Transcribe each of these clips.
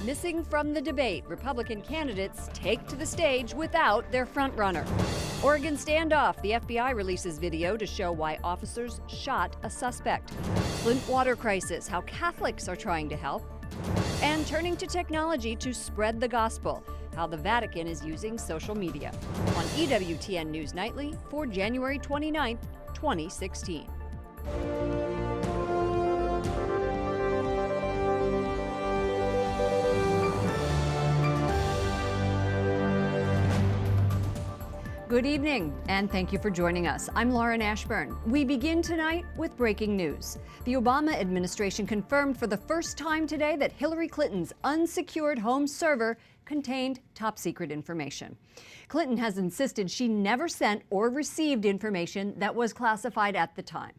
Missing from the debate, Republican candidates take to the stage without their frontrunner. Oregon standoff, the FBI releases video to show why officers shot a suspect. Flint water crisis, how Catholics are trying to help. And turning to technology to spread the gospel, how the Vatican is using social media. On EWTN News Nightly for January 29th, 2016. Good evening, and thank you for joining us. I'm Lauren Ashburn. We begin tonight with breaking news. The Obama administration confirmed for the first time today that Hillary Clinton's unsecured home server contained top-secret information. Clinton has insisted she never sent or received information that was classified at the time.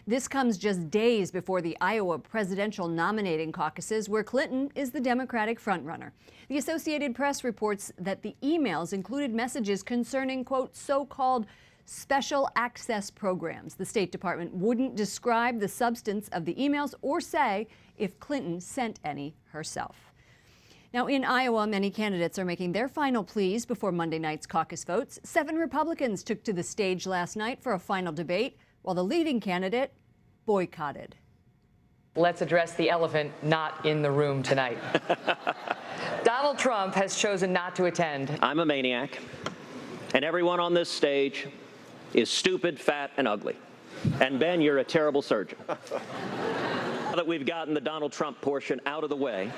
This comes just days before the Iowa presidential nominating caucuses, where Clinton is the Democratic frontrunner. The Associated Press reports that the emails included messages concerning, quote, so-called special access programs. The State Department wouldn't describe the substance of the emails or say if Clinton sent any herself. Now, in Iowa, many candidates are making their final pleas before Monday night's caucus votes. 7 Republicans took to the stage last night for a final debate, while the leading candidate boycotted. Let's address the elephant not in the room tonight. Donald Trump has chosen not to attend. I'm a maniac, and everyone on this stage is stupid, fat, and ugly. And Ben, you're a terrible surgeon. Now that we've gotten the Donald Trump portion out of the way.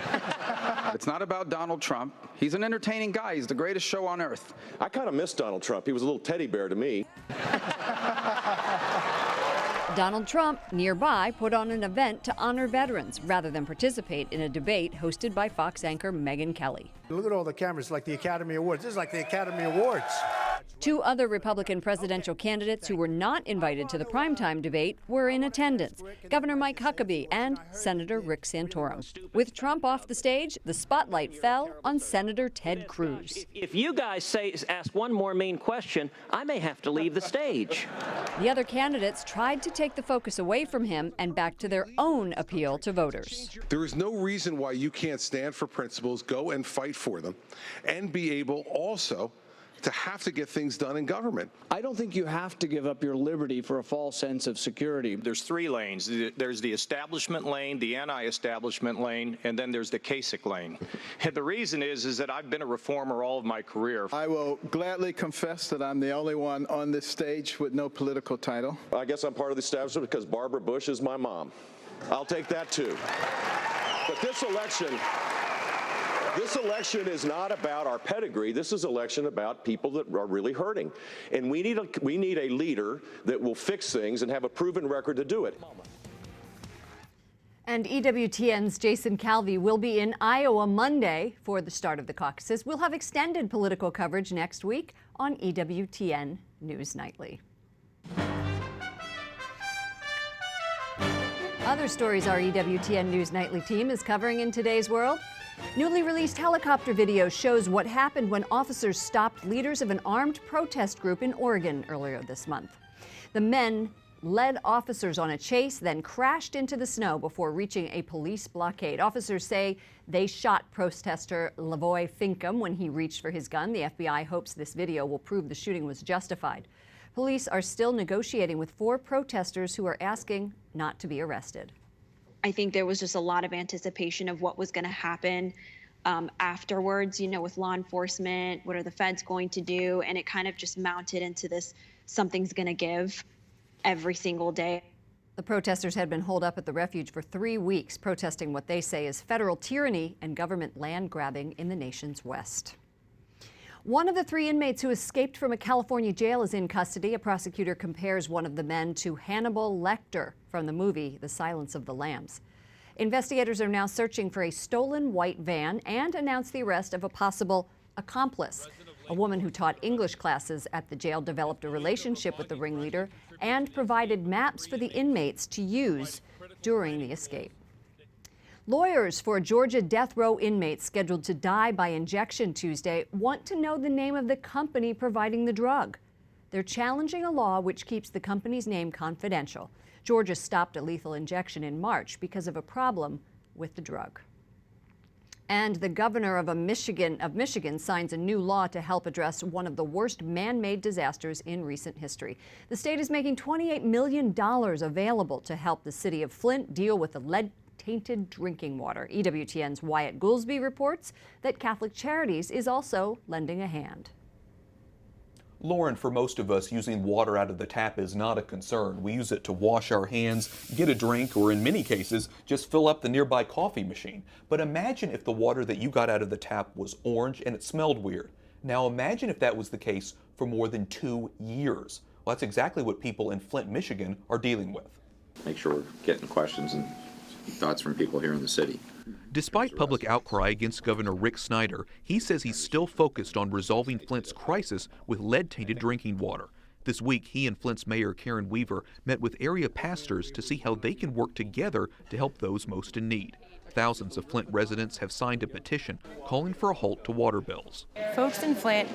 It's not about Donald Trump. He's an entertaining guy. He's the greatest show on earth. I kind of miss Donald Trump. He was a little teddy bear to me. Donald Trump, nearby, put on an event to honor veterans rather than participate in a debate hosted by Fox anchor Megyn Kelly. Look at all the cameras, like the Academy Awards. This is like the Academy Awards. 2 other Republican presidential candidates who were not invited to the primetime debate were in attendance, Governor Mike Huckabee and Senator Rick Santorum. With Trump off the stage, the spotlight fell on Senator Ted Cruz. If you guys ask one more mean question, I may have to leave the stage. The other candidates tried to take the focus away from him and back to their own appeal to voters. There is no reason why you can't stand for principles, go and fight for them, and be able also to have to get things done in government. I don't think you have to give up your liberty for a false sense of security. There's 3 lanes. There's the establishment lane, the anti-establishment lane, and then there's the Kasich lane. And the reason is that I've been a reformer all of my career. I will gladly confess that I'm the only one on this stage with no political title. I guess I'm part of the establishment because Barbara Bush is my mom. I'll take that too. But this election is not about our pedigree. This is an election about people that are really hurting. And we need a leader that will fix things and have a proven record to do it. And EWTN's Jason Calvi will be in Iowa Monday for the start of the caucuses. We'll have extended political coverage next week on EWTN News Nightly. Other stories our EWTN News Nightly team is covering in today's world. Newly released helicopter video shows what happened when officers stopped leaders of an armed protest group in Oregon earlier this month. The men led officers on a chase, then crashed into the snow before reaching a police blockade. Officers say they shot protester Lavoy Finkum when he reached for his gun. The FBI hopes this video will prove the shooting was justified. Police are still negotiating with 4 protesters who are asking not to be arrested. I think there was just a lot of anticipation of what was going to happen afterwards, with law enforcement. What are the feds going to do? And it kind of just mounted into this something's going to give every single day. The protesters had been holed up at the refuge for 3 weeks, protesting what they say is federal tyranny and government land grabbing in the nation's west. One of the 3 inmates who escaped from a California jail is in custody. A prosecutor compares one of the men to Hannibal Lecter from the movie The Silence of the Lambs. Investigators are now searching for a stolen white van and announced the arrest of a possible accomplice. A woman who taught English classes at the jail developed a relationship with the ringleader and provided maps for the inmates to use during the escape. Lawyers for a Georgia death row inmate scheduled to die by injection Tuesday want to know the name of the company providing the drug. They're challenging a law which keeps the company's name confidential. Georgia stopped a lethal injection in March because of a problem with the drug. And the governor of Michigan signs a new law to help address one of the worst man-made disasters in recent history. The state is making $28 million available to help the city of Flint deal with the lead-tainted drinking water. EWTN's Wyatt Goolsby reports that Catholic Charities is also lending a hand. Lauren, for most of us, using water out of the tap is not a concern. We use it to wash our hands, get a drink, or in many cases, just fill up the nearby coffee machine. But imagine if the water that you got out of the tap was orange and it smelled weird. Now imagine if that was the case for more than 2 years. Well, that's exactly what people in Flint, Michigan are dealing with. Make sure we're getting questions and thoughts from people here in the city. Despite public outcry against Governor Rick Snyder, he says he's still focused on resolving Flint's crisis with lead-tainted drinking water. This week, he and Flint's Mayor Karen Weaver met with area pastors to see how they can work together to help those most in need. Thousands of Flint residents have signed a petition calling for a halt to water bills. Folks in Flint,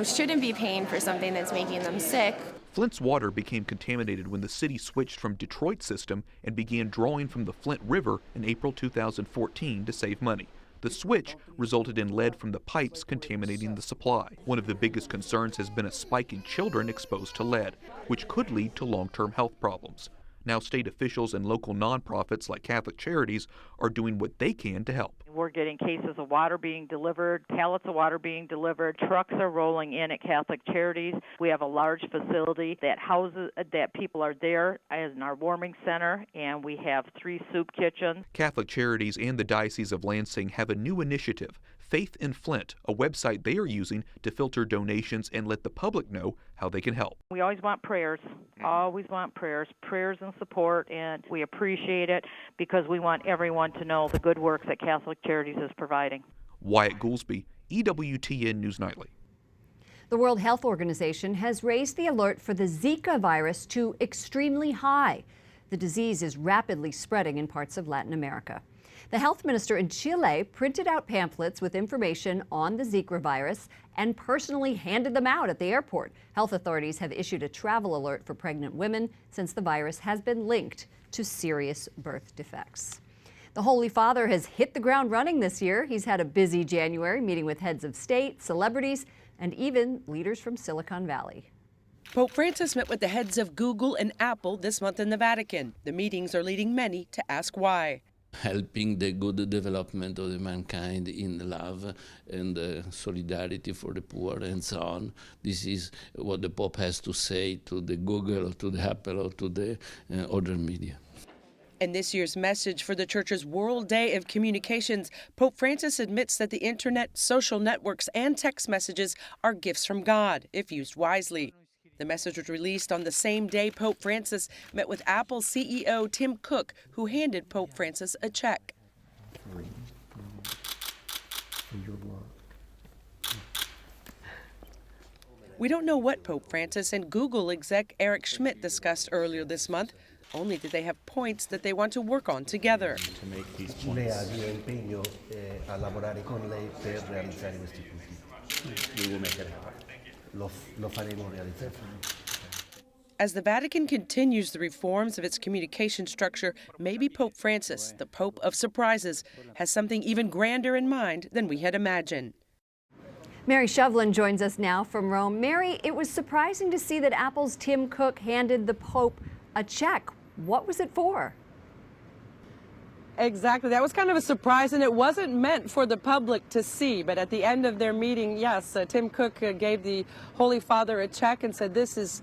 shouldn't be paying for something that's making them sick. Flint's water became contaminated when the city switched from Detroit's system and began drawing from the Flint River in April 2014 to save money. The switch resulted in lead from the pipes contaminating the supply. One of the biggest concerns has been a spike in children exposed to lead, which could lead to long-term health problems. Now state officials and local nonprofits like Catholic Charities are doing what they can to help. We're getting cases of water being delivered, pallets of water being delivered, trucks are rolling in at Catholic Charities. We have a large facility that people are there as in our warming center, and we have 3 soup kitchens. Catholic Charities and the Diocese of Lansing have a new initiative, Faith in Flint, a website they are using to filter donations and let the public know how they can help. We always want prayers, prayers and support, and we appreciate it because we want everyone to know the good work that Catholic Charities is providing. Wyatt Goolsby, EWTN News Nightly. The World Health Organization has raised the alert for the Zika virus to extremely high. The disease is rapidly spreading in parts of Latin America. The health minister in Chile printed out pamphlets with information on the Zika virus and personally handed them out at the airport. Health authorities have issued a travel alert for pregnant women since the virus has been linked to serious birth defects. The Holy Father has hit the ground running this year. He's had a busy January, meeting with heads of state, celebrities, and even leaders from Silicon Valley. Pope Francis met with the heads of Google and Apple this month in the Vatican. The meetings are leading many to ask why. Helping the good development of the mankind in love and solidarity for the poor and so on. This is what the Pope has to say to the Google or to the Apple or to the other media. In this year's message for the Church's World Day of Communications, Pope Francis admits that the internet, social networks, and text messages are gifts from God, if used wisely. The message was released on the same day Pope Francis met with Apple CEO Tim Cook, who handed Pope Francis a check. We don't know what Pope Francis and Google exec Eric Schmidt discussed earlier this month. Only did they have points that they want to work on together. To make these points. We will make it happen. As the Vatican continues the reforms of its communication structure, maybe Pope Francis, the Pope of surprises, has something even grander in mind than we had imagined. Mary Shevlin joins us now from Rome. Mary, it was surprising to see that Apple's Tim Cook handed the Pope a check. What was it for? Exactly. That was kind of a surprise, and it wasn't meant for the public to see. But at the end of their meeting, yes, Tim Cook gave the Holy Father a check and said, this is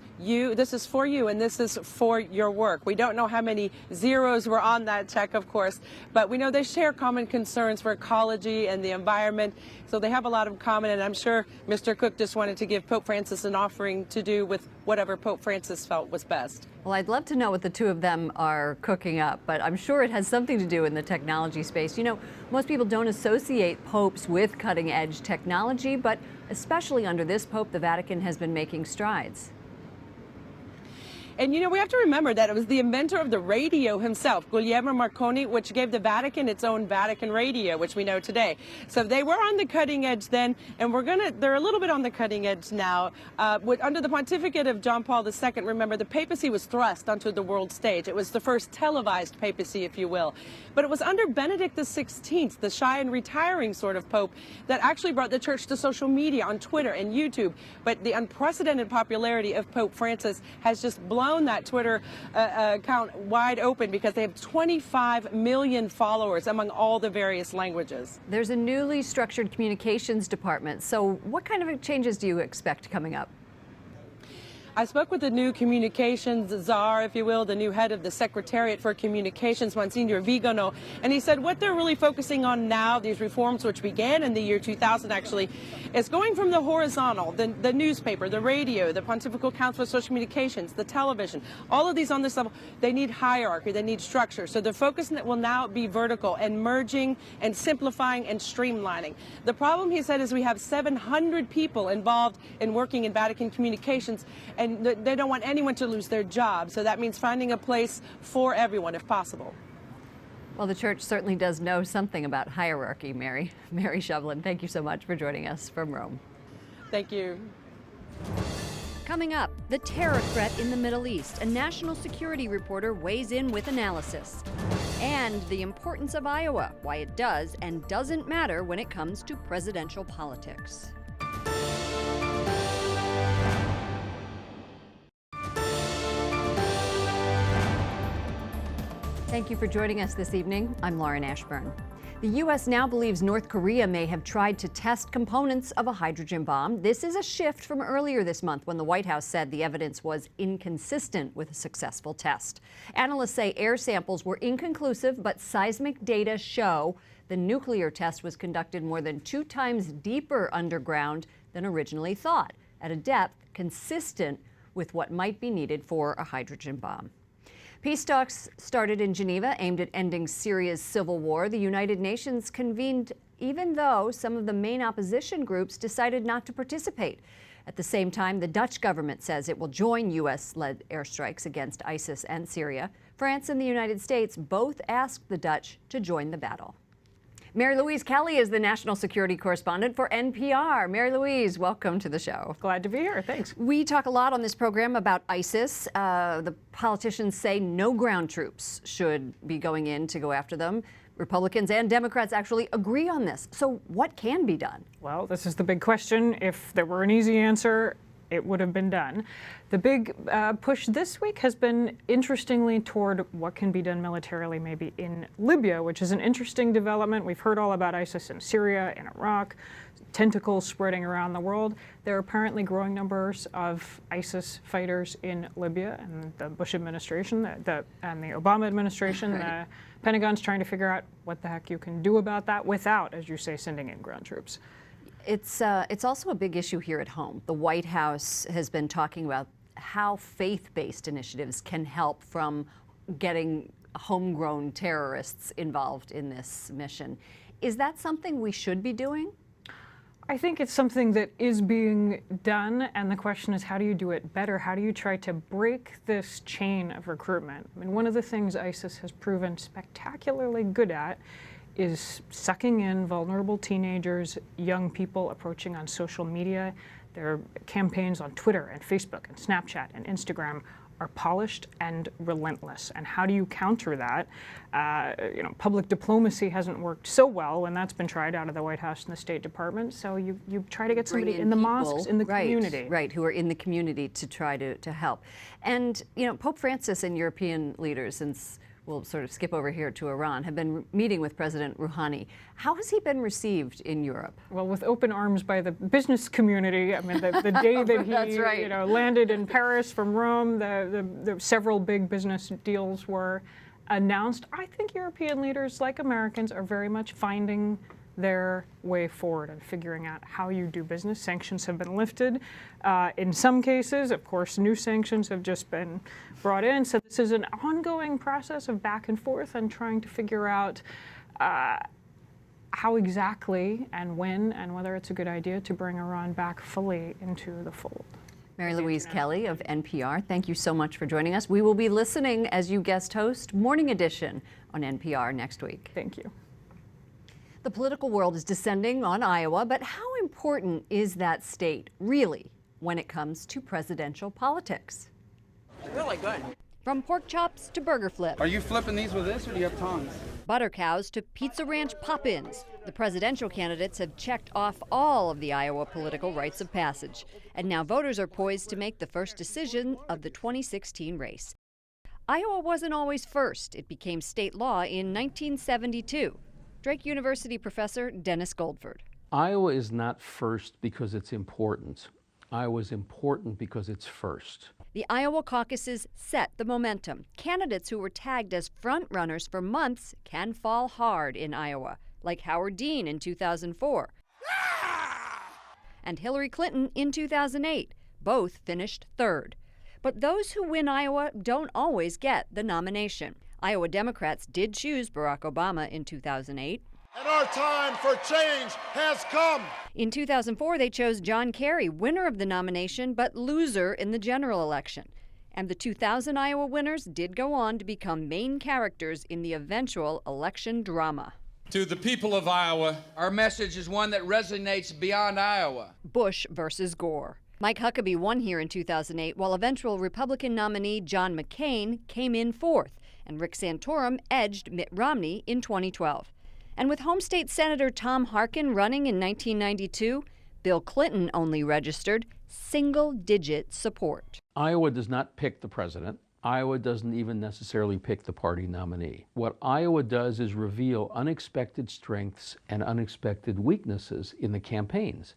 for you, and this is for your work. We don't know how many zeros were on that check, of course, but we know they share common concerns for ecology and the environment. So they have a lot in common, and I'm sure Mr. Cook just wanted to give Pope Francis an offering to do with whatever Pope Francis felt was best. Well, I'd love to know what the two of them are cooking up, but I'm sure it has something to do in the technology space. You know, most people don't associate popes with cutting-edge technology, but especially under this pope, the Vatican has been making strides. And, you know, we have to remember that it was the inventor of the radio himself, Guglielmo Marconi, which gave the Vatican its own Vatican radio, which we know today. So they were on the cutting edge then, and they're a little bit on the cutting edge now. Under the pontificate of John Paul II, remember, the papacy was thrust onto the world stage. It was the first televised papacy, if you will. But it was under Benedict XVI, the shy and retiring sort of pope, that actually brought the church to social media on Twitter and YouTube. But the unprecedented popularity of Pope Francis has just blown that Twitter account wide open, because they have 25 million followers among all the various languages. There's a newly structured communications department. So what kind of changes do you expect coming up? I spoke with the new communications czar, if you will, the new head of the Secretariat for Communications, Monsignor Vigano, and he said what they're really focusing on now, these reforms which began in the year 2000 actually, is going from the horizontal, the newspaper, the radio, the Pontifical Council for Social Communications, the television, all of these on this level, they need hierarchy, they need structure. So the focus will now be vertical and merging and simplifying and streamlining. The problem, he said, is we have 700 people involved in working in Vatican communications, and they don't want anyone to lose their job. So that means finding a place for everyone, if possible. Well, the church certainly does know something about hierarchy, Mary. Mary Shevlin, thank you so much for joining us from Rome. Thank you. Coming up, the terror threat in the Middle East. A national security reporter weighs in with analysis. And the importance of Iowa, why it does and doesn't matter when it comes to presidential politics. Thank you for joining us this evening. I'm Lauren Ashburn. The U.S. now believes North Korea may have tried to test components of a hydrogen bomb. This is a shift from earlier this month when the White House said the evidence was inconsistent with a successful test. Analysts say air samples were inconclusive, but seismic data show the nuclear test was conducted more than 2 times deeper underground than originally thought, at a depth consistent with what might be needed for a hydrogen bomb. Peace talks started in Geneva aimed at ending Syria's civil war. The United Nations convened even though some of the main opposition groups decided not to participate. At the same time, the Dutch government says it will join U.S.-led airstrikes against ISIS and Syria. France and the United States both asked the Dutch to join the battle. Mary Louise Kelly is the national security correspondent for NPR. Mary Louise, welcome to the show. Glad to be here. Thanks. We talk a lot on this program about ISIS. The politicians say no ground troops should be going in to go after them. Republicans and Democrats actually agree on this. So what can be done? Well, this is the big question. If there were an easy answer, it would have been done. The big push this week has been, interestingly, toward what can be done militarily maybe in Libya, which is an interesting development. We've heard all about ISIS in Syria and Iraq, tentacles spreading around the world. There are apparently growing numbers of ISIS fighters in Libya, and the Bush administration and the Obama administration, the Pentagon's trying to figure out what the heck you can do about that without, as you say, sending in ground troops. It's also a big issue here at home. The White House has been talking about how faith-based initiatives can help from getting homegrown terrorists involved in this mission. Is that something we should be doing? I think it's something that is being done, and the question is, how do you do it better? How do you try to break this chain of recruitment? I mean, one of the things ISIS has proven spectacularly good at is sucking in vulnerable teenagers, young people approaching on social media. Their campaigns on Twitter and Facebook and Snapchat and Instagram are polished and relentless. And how do you counter that? Public diplomacy hasn't worked so well, and that's been tried out of the White House and the State Department. So you try to get somebody in the mosques, in the community. Right, who are in the community to try to help. And, Pope Francis and European leaders, since we'll sort of skip over here to Iran, have been meeting with President Rouhani. How has he been received in Europe? Well, with open arms by the business community. I mean, the day that he landed in Paris from Rome, the several big business deals were announced. I think European leaders, like Americans, are very much finding their way forward and figuring out how you do business. Sanctions have been lifted. In some cases, of course, new sanctions have just been brought in. So this is an ongoing process of back and forth and trying to figure out how exactly and when and whether it's a good idea to bring Iran back fully into the fold. Mary Louise Kelly of NPR, thank you so much for joining us. We will be listening as you guest host Morning Edition on NPR next week. Thank you. The political world is descending on Iowa, but how important is that state, really, when it comes to presidential politics? Really good. From pork chops to burger flip. Are you flipping these with this, or do you have tongs? Butter cows to Pizza Ranch pop-ins. The presidential candidates have checked off all of the Iowa political rites of passage. And now voters are poised to make the first decision of the 2016 race. Iowa wasn't always first. It became state law in 1972. Drake University professor Dennis Goldford. Iowa is not first because it's important. Iowa is important because it's first. The Iowa caucuses set the momentum. Candidates who were tagged as front-runners for months can fall hard in Iowa, like Howard Dean in 2004 and Hillary Clinton in 2008. Both finished third. But those who win Iowa don't always get the nomination. Iowa Democrats did choose Barack Obama in 2008. And our time for change has come. In 2004, they chose John Kerry, winner of the nomination, but loser in the general election. And the 2000 Iowa winners did go on to become main characters in the eventual election drama. To the people of Iowa, our message is one that resonates beyond Iowa. Bush versus Gore. Mike Huckabee won here in 2008, while eventual Republican nominee John McCain came in fourth, and Rick Santorum edged Mitt Romney in 2012. And with home state Senator Tom Harkin running in 1992, Bill Clinton only registered single-digit support. Iowa does not pick the president. Iowa doesn't even necessarily pick the party nominee. What Iowa does is reveal unexpected strengths and unexpected weaknesses in the campaigns.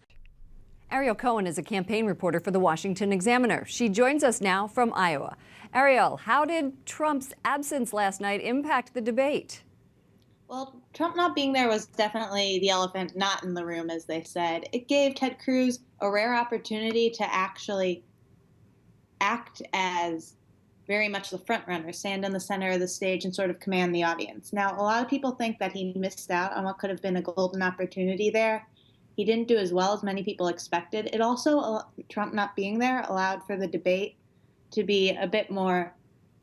Ariel Cohen is a campaign reporter for the Washington Examiner. She joins us now from Iowa. Ariel, how did Trump's absence last night impact the debate? Well, Trump not being there was definitely the elephant not in the room, as they said. It gave Ted Cruz a rare opportunity to actually act as very much the front runner, stand in the center of the stage and sort of command the audience. Now, a lot of people think that he missed out on what could have been a golden opportunity there. He didn't do as well as many people expected. It also, Trump not being there, allowed for the debate to be a bit more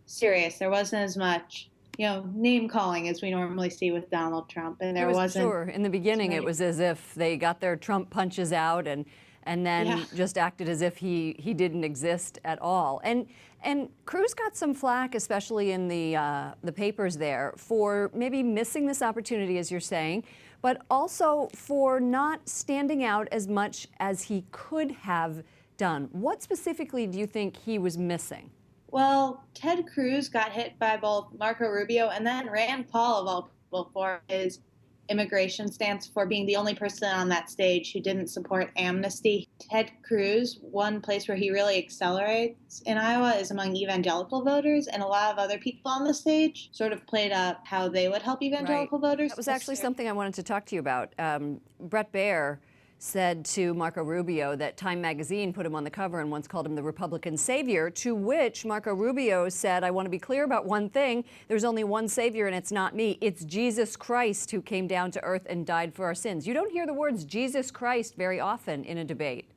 serious. There wasn't as much name calling as we normally see with Donald Trump, and there wasn't. Sure, in the beginning, it was as if they got their Trump punches out and then just acted as if he didn't exist at all. And Cruz got some flack, especially in the papers there, for maybe missing this opportunity, as you're saying, but also for not standing out as much as he could have done. What specifically do you think he was missing? Well, Ted Cruz got hit by both Marco Rubio and then Rand Paul, of all people, for his immigration stance, for being the only person on that stage who didn't support amnesty. Ted Cruz, one place where he really accelerates in Iowa is among evangelical voters, and a lot of other people on the stage sort of played up how they would help evangelical voters. That was actually something I wanted to talk to you about. Bret Baier said to Marco Rubio that Time magazine put him on the cover and once called him the Republican savior, to which Marco Rubio said, I want to be clear about one thing. There's only one savior, and it's not me. It's Jesus Christ who came down to earth and died for our sins. You don't hear the words Jesus Christ very often in a debate.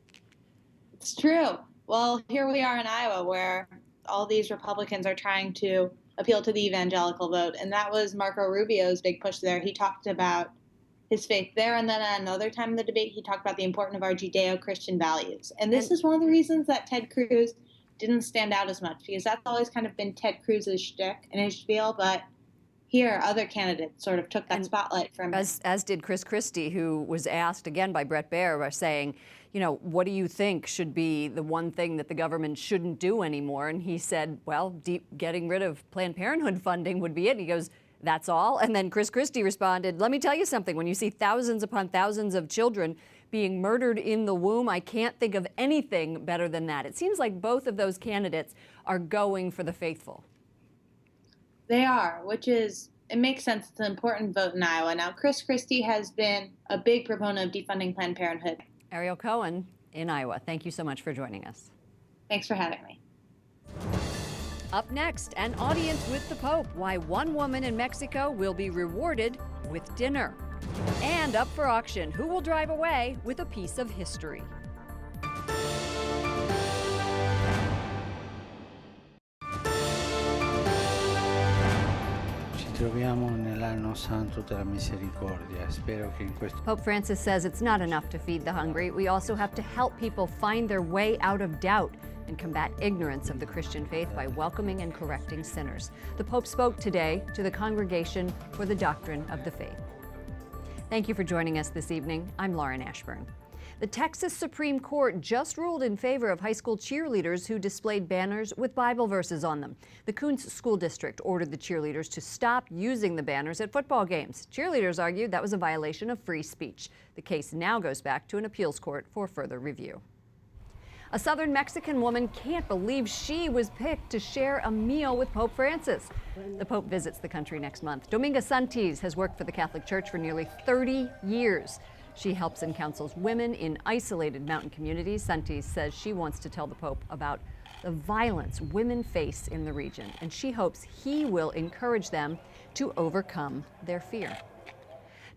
It's true. Well, here we are in Iowa, where all these Republicans are trying to appeal to the evangelical vote, and that was Marco Rubio's big push there. He talked about his faith there, and then at another time in the debate, he talked about the importance of our Judeo-Christian values. And this is one of the reasons that Ted Cruz didn't stand out as much, because that's always kind of been Ted Cruz's shtick and his spiel, but here other candidates sort of took that spotlight from him. As did Chris Christie, who was asked again by Bret Baier, saying, what do you think should be the one thing that the government shouldn't do anymore? And he said, well, getting rid of Planned Parenthood funding would be it. He goes, that's all? And then Chris Christie responded, let me tell you something. When you see thousands upon thousands of children being murdered in the womb, I can't think of anything better than that. It seems like both of those candidates are going for the faithful. They are, it makes sense. It's an important vote in Iowa. Now, Chris Christie has been a big proponent of defunding Planned Parenthood. Ariel Cohen in Iowa, thank you so much for joining us. Thanks for having me. Up next, an audience with the Pope. Why one woman in Mexico will be rewarded with dinner. And up for auction, who will drive away with a piece of history? troviamo nell'anno santo della misericordia. Spero che in questo Pope Francis says it's not enough to feed the hungry. We also have to help people find their way out of doubt and combat ignorance of the Christian faith by welcoming and correcting sinners. The Pope spoke today to the Congregation for the Doctrine of the Faith. Thank you for joining us this evening. I'm Lauren Ashburn. The Texas Supreme Court just ruled in favor of high school cheerleaders who displayed banners with Bible verses on them. The Coons School District ordered the cheerleaders to stop using the banners at football games. Cheerleaders argued that was a violation of free speech. The case now goes back to an appeals court for further review. A southern Mexican woman can't believe she was picked to share a meal with Pope Francis. The Pope visits the country next month. Dominga Santis has worked for the Catholic Church for nearly 30 years. She helps and counsels women in isolated mountain communities. Santis says she wants to tell the Pope about the violence women face in the region, and she hopes he will encourage them to overcome their fear.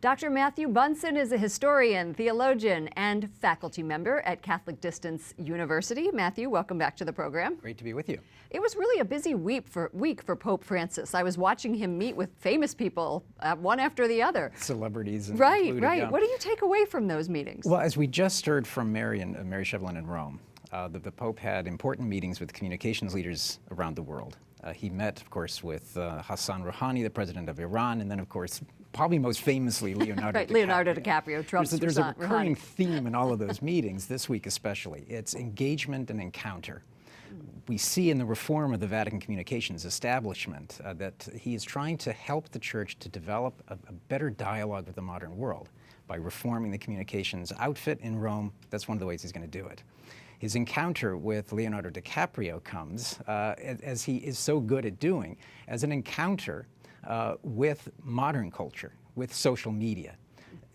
Dr. Matthew Bunsen is a historian, theologian, and faculty member at Catholic Distance University. Matthew, welcome back to the program. Great to be with you. It was really a busy week for Pope Francis. I was watching him meet with famous people, one after the other. Celebrities. Right. Yeah. What do you take away from those meetings? Well, as we just heard from Mary Shevlin in Rome, the Pope had important meetings with communications leaders around the world. He met, of course, with Hassan Rouhani, the president of Iran, and then, of course, probably most famously, Leonardo DiCaprio. Leonardo DiCaprio, Trump's There's a recurring Rouhani. theme in all of those meetings, this week especially. It's engagement and encounter. We see in the reform of the Vatican Communications establishment that he is trying to help the Church to develop a better dialogue with the modern world by reforming the communications outfit in Rome. That's one of the ways he's going to do it. His encounter with Leonardo DiCaprio comes, as he is so good at doing, as an encounter with modern culture, with social media.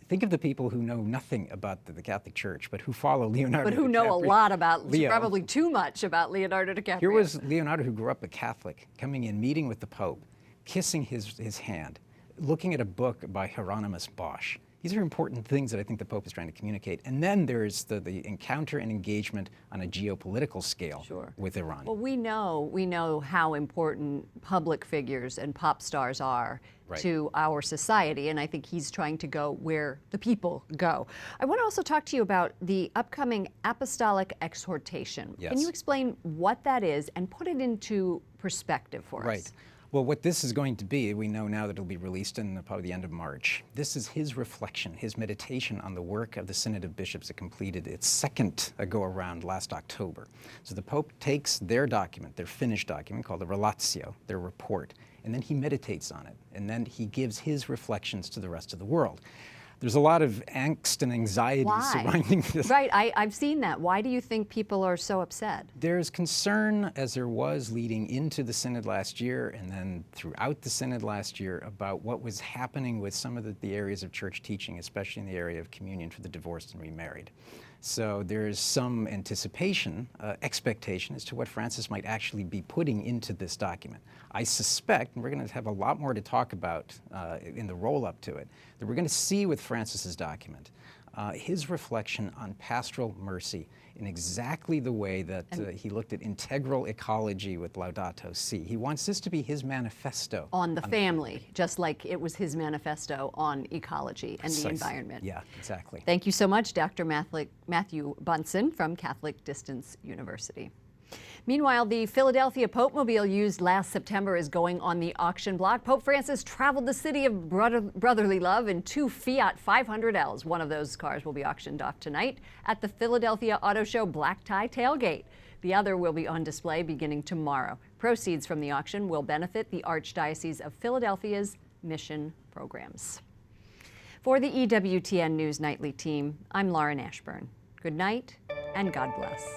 Think of the people who know nothing about the Catholic Church, but who follow Leonardo DiCaprio. But who know a lot about, Leo. probably too much about Leonardo DiCaprio. Here was Leonardo, who grew up a Catholic, coming in, meeting with the Pope, kissing his hand, looking at a book by Hieronymus Bosch. These are important things that I think the Pope is trying to communicate. And then there's the encounter and engagement on a geopolitical scale with Iran. Well, we know how important public figures and pop stars are to our society, and I think he's trying to go where the people go. I want to also talk to you about the upcoming apostolic exhortation. Yes. Can you explain what that is and put it into perspective for us? Right. Well, what this is going to be, we know now that it'll be released in probably the end of March. This is his reflection, his meditation on the work of the Synod of Bishops that completed its second go-around last October. So the Pope takes their document, their finished document called the Relatio, their report, and then he meditates on it, and then he gives his reflections to the rest of the world. There's a lot of angst and anxiety surrounding this. Right, I've seen that. Why do you think people are so upset? There's concern, as there was leading into the Synod last year and then throughout the Synod last year, about what was happening with some of the areas of church teaching, especially in the area of communion for the divorced and remarried. So there's some anticipation, expectation as to what Francis might actually be putting into this document. I suspect, and we're going to have a lot more to talk about in the roll-up to it, that we're going to see with Francis's document his reflection on pastoral mercy in exactly the way that he looked at integral ecology with Laudato Si. He wants this to be his manifesto. On the family, just like it was his manifesto on ecology and the environment. Yeah, exactly. Thank you so much, Dr. Matthew Bunsen from Catholic Distance University. Meanwhile, the Philadelphia Popemobile used last September is going on the auction block. Pope Francis traveled the city of brotherly love in 2 Fiat 500Ls. One of those cars will be auctioned off tonight at the Philadelphia Auto Show Black Tie Tailgate. The other will be on display beginning tomorrow. Proceeds from the auction will benefit the Archdiocese of Philadelphia's mission programs. For the EWTN News Nightly team, I'm Lauren Ashburn. Good night and God bless.